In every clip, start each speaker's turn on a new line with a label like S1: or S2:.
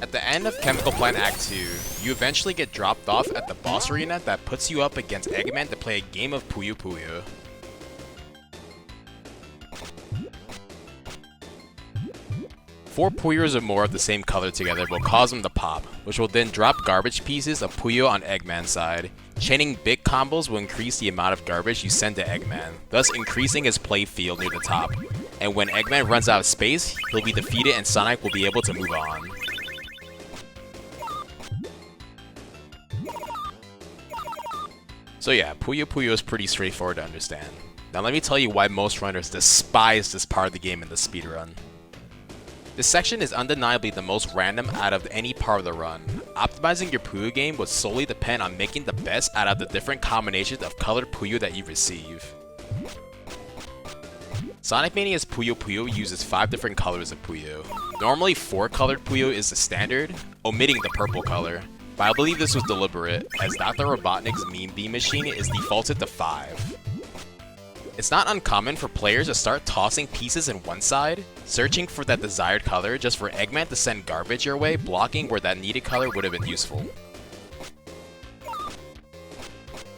S1: At the end of Chemical Plant Act 2, you eventually get dropped off at the boss arena that puts you up against Eggman to play a game of Puyo Puyo. Four Puyos or more of the same color together will cause them to pop, which will then drop garbage pieces of Puyo on Eggman's side. Chaining big combos will increase the amount of garbage you send to Eggman, thus increasing his play field near the top. And when Eggman runs out of space, he'll be defeated and Sonic will be able to move on. So yeah, Puyo Puyo is pretty straightforward to understand. Now let me tell you why most runners despise this part of the game in the speedrun. This section is undeniably the most random out of any part of the run. Optimizing your Puyo game would solely depend on making the best out of the different combinations of colored Puyo that you receive. Sonic Mania's Puyo Puyo uses 5 different colors of Puyo. Normally 4 colored Puyo is the standard, omitting the purple color. But I believe this was deliberate, as Dr. Robotnik's Meme Beam machine is defaulted to 5. It's not uncommon for players to start tossing pieces in one side, searching for that desired color just for Eggman to send garbage your way, blocking where that needed color would have been useful.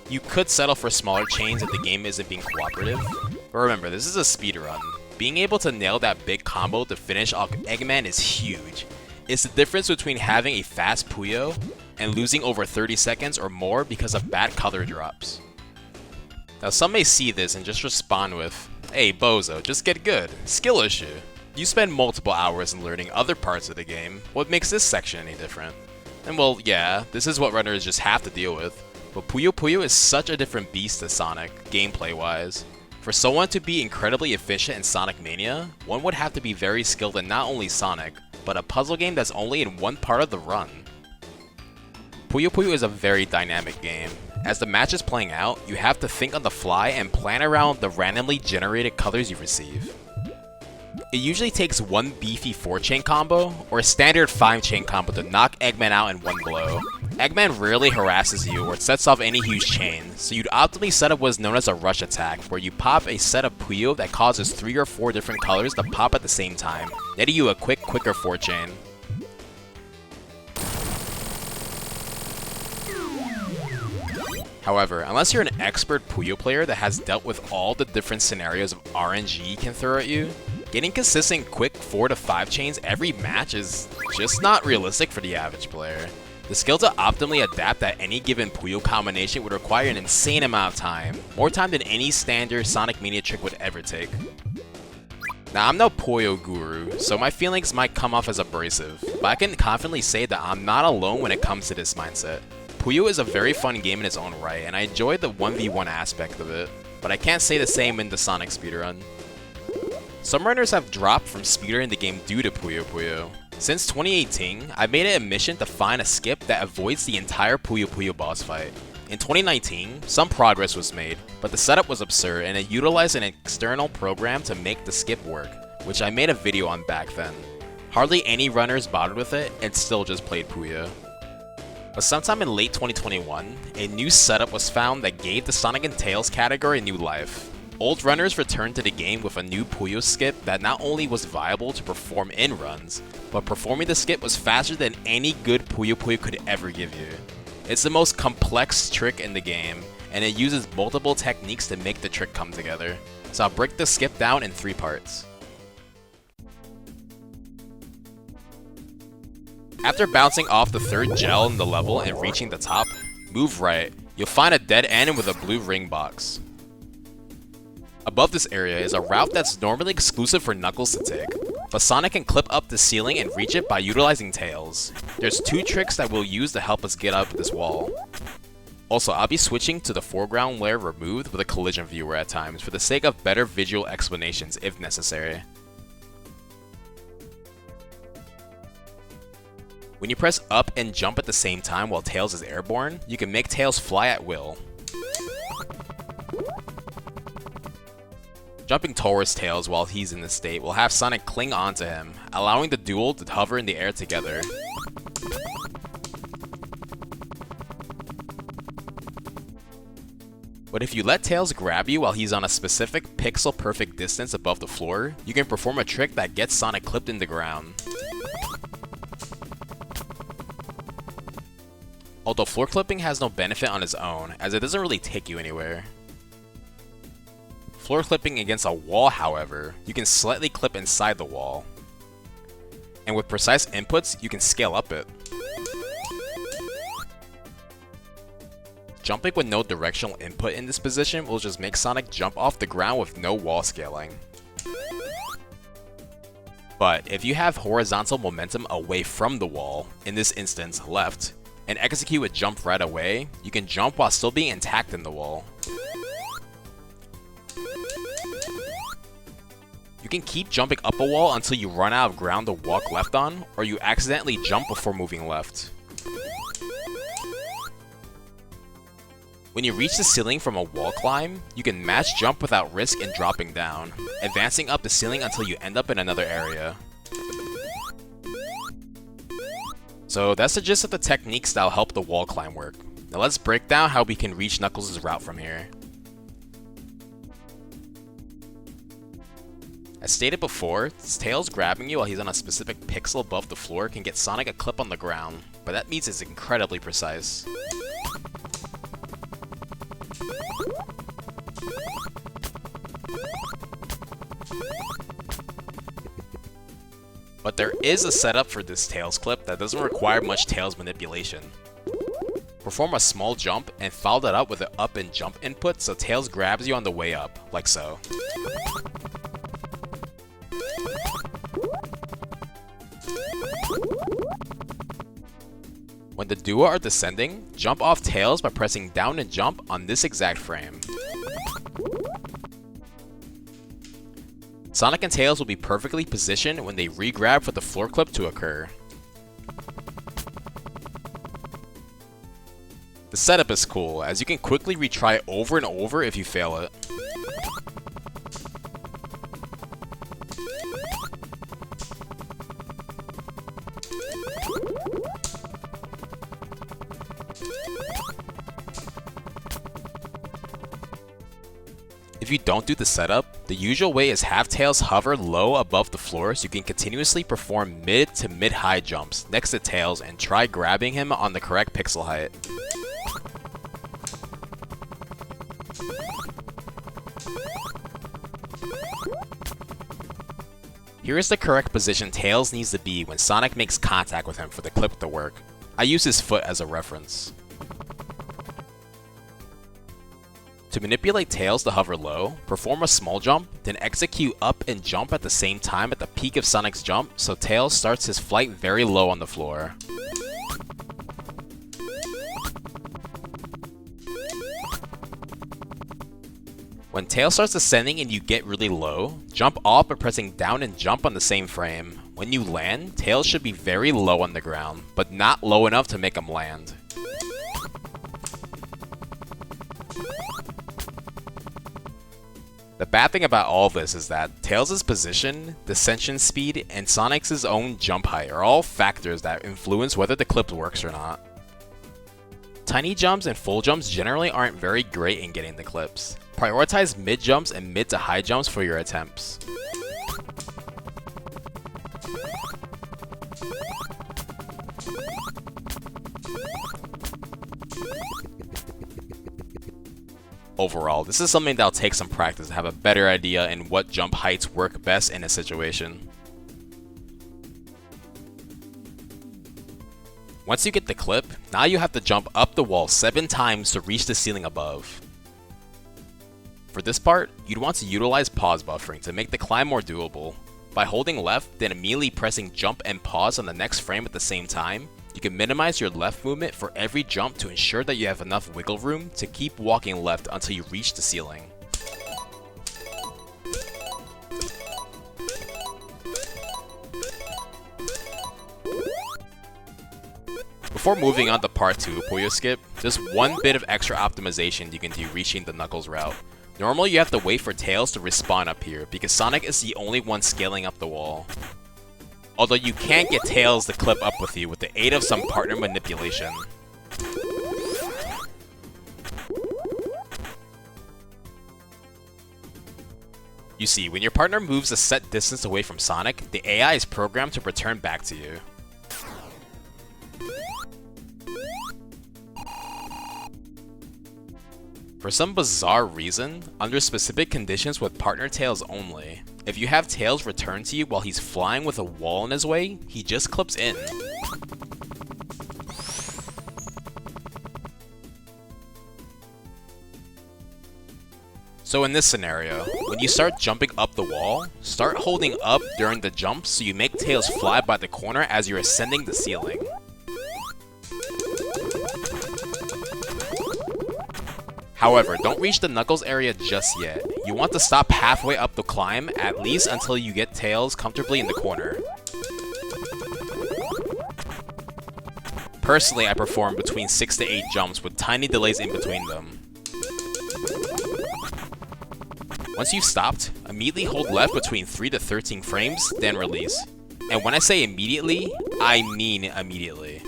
S1: You could settle for smaller chains if the game isn't being cooperative, but remember, this is a speedrun. Being able to nail that big combo to finish off Eggman is huge. It's the difference between having a fast Puyo and losing over 30 seconds or more because of bad color drops. Now some may see this and just respond with, "Hey bozo, just get good, skill issue. You spend multiple hours in learning other parts of the game, what makes this section any different?" And well, yeah, this is what runners just have to deal with, but Puyo Puyo is such a different beast to Sonic, gameplay wise. For someone to be incredibly efficient in Sonic Mania, one would have to be very skilled in not only Sonic, but a puzzle game that's only in one part of the run. Puyo Puyo is a very dynamic game. As the match is playing out, you have to think on the fly and plan around the randomly generated colors you receive. It usually takes one beefy 4-chain combo, or a standard 5-chain combo to knock Eggman out in one blow. Eggman rarely harasses you or sets off any huge chain, so you'd optimally set up what is known as a rush attack, where you pop a set of Puyo that causes 3 or 4 different colors to pop at the same time, netting you a quicker 4-chain. However, unless you're an expert Puyo player that has dealt with all the different scenarios of RNG can throw at you, getting consistent quick 4 to 5 chains every match is just not realistic for the average player. The skill to optimally adapt at any given Puyo combination would require an insane amount of time, more time than any standard Sonic Mania trick would ever take. Now I'm no Puyo guru, so my feelings might come off as abrasive, but I can confidently say that I'm not alone when it comes to this mindset. Puyo is a very fun game in its own right, and I enjoy the 1v1 aspect of it, but I can't say the same in the Sonic speedrun. Some runners have dropped from speedrunning the game due to Puyo Puyo. Since 2018, I made it a mission to find a skip that avoids the entire Puyo Puyo boss fight. In 2019, some progress was made, but the setup was absurd and it utilized an external program to make the skip work, which I made a video on back then. Hardly any runners bothered with it and still just played Puyo. But sometime in late 2021, a new setup was found that gave the Sonic and Tails category new life. Old runners returned to the game with a new Puyo skip that not only was viable to perform in runs, but performing the skip was faster than any good Puyo Puyo could ever give you. It's the most complex trick in the game, and it uses multiple techniques to make the trick come together. So I'll break the skip down in 3 parts. After bouncing off the 3rd gel in the level and reaching the top, move right. You'll find a dead end with a blue ring box. Above this area is a route that's normally exclusive for Knuckles to take, but Sonic can clip up the ceiling and reach it by utilizing Tails. There's 2 tricks that we'll use to help us get up this wall. Also, I'll be switching to the foreground layer removed with a collision viewer at times for the sake of better visual explanations if necessary. When you press up and jump at the same time while Tails is airborne, you can make Tails fly at will. Jumping towards Tails while he's in this state will have Sonic cling onto him, allowing the duo to hover in the air together. But if you let Tails grab you while he's on a specific pixel-perfect distance above the floor, you can perform a trick that gets Sonic clipped in the ground. although floor clipping has no benefit on its own, as it doesn't really take you anywhere. Floor clipping against a wall, however, you can slightly clip inside the wall. And with precise inputs, you can scale up it. Jumping with no directional input in this position will just make Sonic jump off the ground with no wall scaling. But if you have horizontal momentum away from the wall, in this instance left, and execute a jump right away, you can jump while still being intact in the wall. You can keep jumping up a wall until you run out of ground to walk left on, or you accidentally jump before moving left. When you reach the ceiling from a wall climb, you can match jump without risk in dropping down, advancing up the ceiling until you end up in another area. So that's the gist of the techniques that'll help the wall climb work. Now let's break down how we can reach Knuckles' route from here. As stated before, Tails grabbing you while he's on a specific pixel above the floor can get Sonic a clip on the ground, but that means it's incredibly precise. But there is a setup for this Tails clip that doesn't require much Tails manipulation. Perform a small jump and follow that up with an up and jump input so Tails grabs you on the way up, like so. When the duo are descending, jump off Tails by pressing down and jump on this exact frame. Sonic and Tails will be perfectly positioned when they re-grab for the floor clip to occur. The setup is cool, as you can quickly retry over and over if you fail it. If you don't do the setup, the usual way is have Tails hover low above the floor so you can continuously perform mid to mid-high jumps next to Tails and try grabbing him on the correct pixel height. Here is the correct position Tails needs to be when Sonic makes contact with him for the clip to work. I use his foot as a reference. To manipulate Tails to hover low, perform a small jump, then execute up and jump at the same time at the peak of Sonic's jump so Tails starts his flight very low on the floor. When Tails starts ascending and you get really low, jump off by pressing down and jump on the same frame. When you land, Tails should be very low on the ground, but not low enough to make him land. The bad thing about all this is that Tails' position, descension speed, and Sonic's own jump height are all factors that influence whether the clip works or not. Tiny jumps and full jumps generally aren't very great in getting the clips. Prioritize mid jumps and mid to high jumps for your attempts. Overall, this is something that'll take some practice to have a better idea in what jump heights work best in a situation. Once you get the clip, now you have to jump up the wall 7 times to reach the ceiling above. For this part, you'd want to utilize pause buffering to make the climb more doable. By holding left, then immediately pressing jump and pause on the next frame at the same time, you can minimize your left movement for every jump to ensure that you have enough wiggle room to keep walking left until you reach the ceiling. Before moving on to part 2 of Puyo Skip, there's one bit of extra optimization you can do reaching the Knuckles route. Normally you have to wait for Tails to respawn up here because Sonic is the only one scaling up the wall. Although you can get Tails to clip up with you with the aid of some partner manipulation. You see, when your partner moves a set distance away from Sonic, the AI is programmed to return back to you. For some bizarre reason, under specific conditions with partner Tails only, if you have Tails return to you while he's flying with a wall in his way, he just clips in. So in this scenario, when you start jumping up the wall, start holding up during the jump so you make Tails fly by the corner as you're ascending the ceiling. However, don't reach the Knuckles area just yet. You want to stop halfway up the climb, at least until you get Tails comfortably in the corner. Personally, I perform between 6 to 8 jumps with tiny delays in between them. Once you've stopped, immediately hold left between 3 to 13 frames, then release. And when I say immediately, I mean immediately.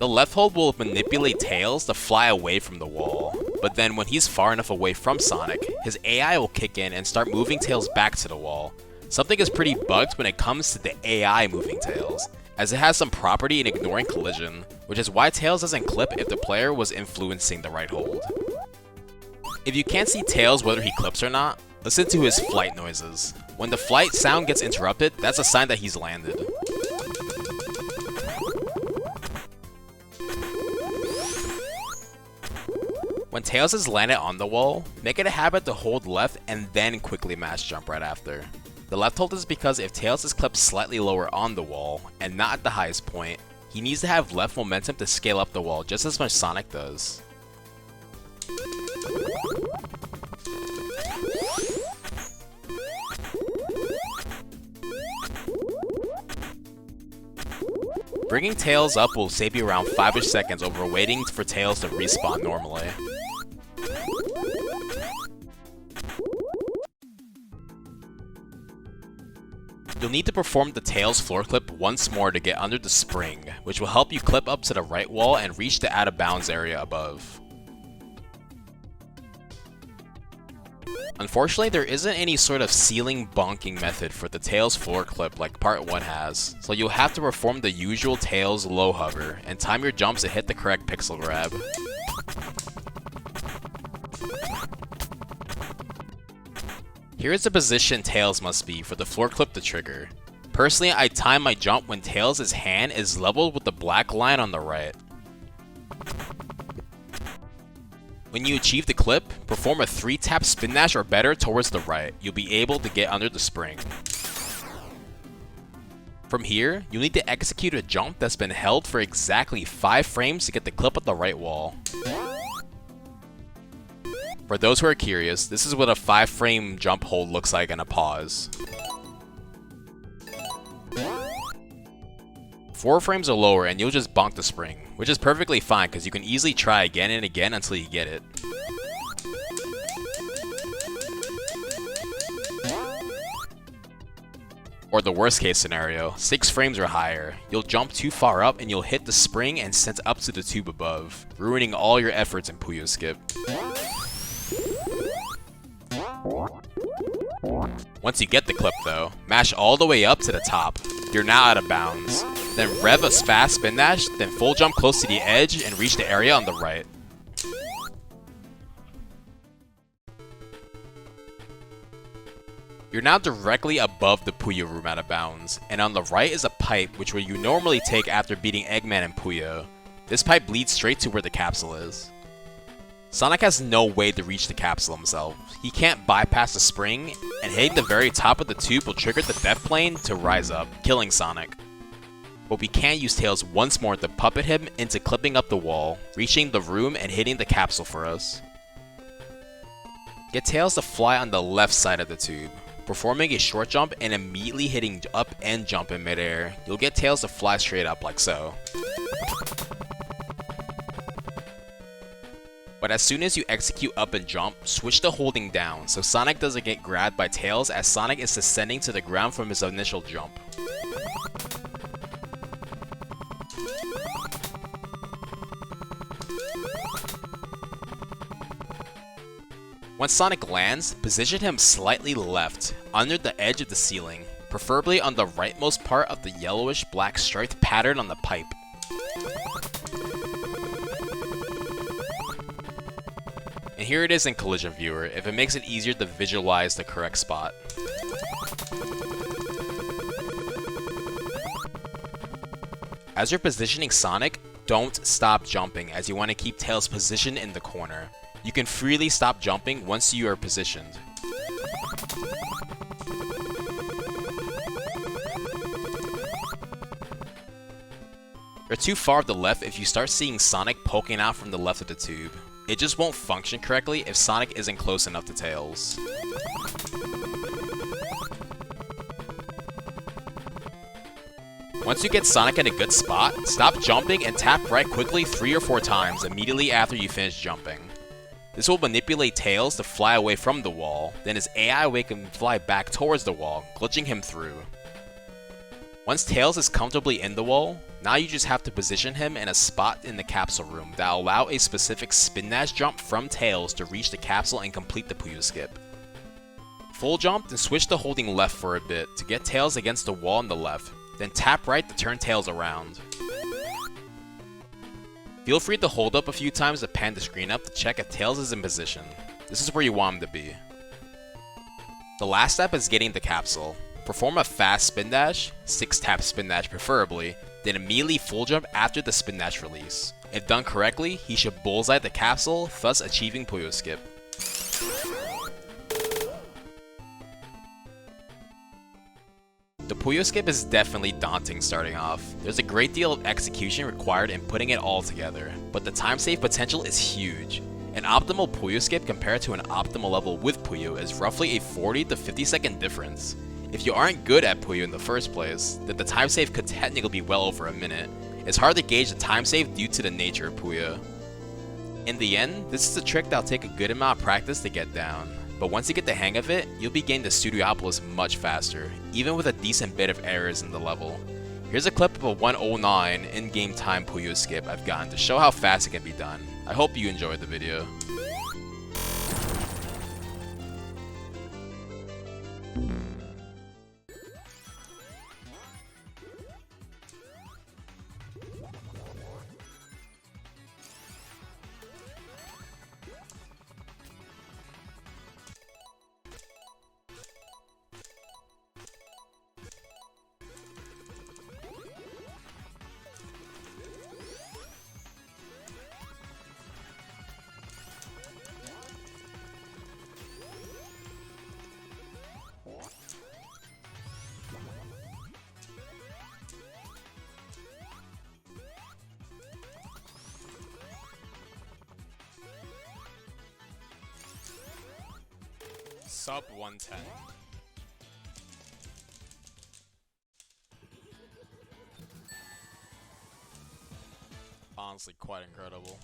S1: The left hold will manipulate Tails to fly away from the wall, but then when he's far enough away from Sonic, his AI will kick in and start moving Tails back to the wall. Something is pretty bugged when it comes to the AI moving Tails, as it has some property in ignoring collision, which is why Tails doesn't clip if the player was influencing the right hold. If you can't see Tails whether he clips or not, listen to his flight noises. When the flight sound gets interrupted, that's a sign that he's landed. When Tails is landed on the wall, make it a habit to hold left and then quickly mash jump right after. The left hold is because if Tails is clipped slightly lower on the wall, and not at the highest point, he needs to have left momentum to scale up the wall just as much Sonic does. Bringing Tails up will save you around 5-ish seconds over waiting for Tails to respawn normally. You'll need to perform the Tails floor clip once more to get under the spring, which will help you clip up to the right wall and reach the out of bounds area above. Unfortunately, there isn't any sort of ceiling bonking method for the Tails floor clip like Part 1 has, so you'll have to perform the usual Tails low hover and time your jumps to hit the correct pixel grab. Here is the position Tails must be for the floor clip to trigger. Personally, I time my jump when Tails' hand is leveled with the black line on the right. When you achieve the clip, perform a 3-tap spin dash or better towards the right. You'll be able to get under the spring. From here, you'll need to execute a jump that's been held for exactly 5 frames to get the clip at the right wall. For those who are curious, this is what a 5-frame jump hold looks like in a pause. 4 frames or lower and you'll just bonk the spring, which is perfectly fine because you can easily try again and again until you get it. Or the worst case scenario, 6 frames or higher, you'll jump too far up and you'll hit the spring and sent up to the tube above, ruining all your efforts in Puyo Skip. Once you get the clip though, mash all the way up to the top. You're now out of bounds. Then rev a fast spin dash, then full jump close to the edge and reach the area on the right. You're now directly above the Puyo room out of bounds, and on the right is a pipe which you normally take after beating Eggman and Puyo. This pipe leads straight to where the capsule is. Sonic has no way to reach the capsule himself. He can't bypass the spring, and hitting the very top of the tube will trigger the death plane to rise up, killing Sonic. But we can use Tails once more to puppet him into clipping up the wall, reaching the room and hitting the capsule for us. Get Tails to fly on the left side of the tube, performing a short jump and immediately hitting up and jump in midair. You'll get Tails to fly straight up like so. But as soon as you execute up and jump, switch to holding down so Sonic doesn't get grabbed by Tails as Sonic is descending to the ground from his initial jump. Once Sonic lands, position him slightly left, under the edge of the ceiling. preferably on the rightmost part of the yellowish black striped pattern on the pipe. And here it is in Collision Viewer, if it makes it easier to visualize the correct spot. As you're positioning Sonic, don't stop jumping as you want to keep Tails positioned in the corner. You can freely stop jumping once you are positioned. You're too far to the left if you start seeing Sonic poking out from the left of the tube. It just won't function correctly if Sonic isn't close enough to Tails. Once you get Sonic in a good spot, stop jumping and tap right quickly 3 or 4 times immediately after you finish jumping. This will manipulate Tails to fly away from the wall, then his AI will make him fly back towards the wall, glitching him through. Once Tails is comfortably in the wall, now you just have to position him in a spot in the capsule room that will allow a specific spin dash jump from Tails to reach the capsule and complete the Puyo skip. Full jump, then switch to holding left for a bit to get Tails against the wall on the left, then tap right to turn Tails around. Feel free to hold up a few times to pan the screen up to check if Tails is in position. This is where you want him to be. The last step is getting the capsule. Perform a fast spin dash, 6-tap spin dash preferably, then immediately full jump after the spin dash release. If done correctly, he should bullseye the capsule, thus achieving Puyo skip. The Puyo skip is definitely daunting starting off. There's a great deal of execution required in putting it all together, but the time save potential is huge. An optimal Puyo skip compared to an optimal level with Puyo is roughly a 40 to 50 second difference. If you aren't good at Puyo in the first place, then the time save could technically be well over a minute. It's hard to gauge the time save due to the nature of Puyo. In the end, this is a trick that'll take a good amount of practice to get down, but once you get the hang of it, you'll be getting the Studiopolis much faster, even with a decent bit of errors in the level. Here's a clip of a 109 in-game time Puyo skip I've gotten to show how fast it can be done. I hope you enjoyed the video. Sub 110. Honestly, quite incredible.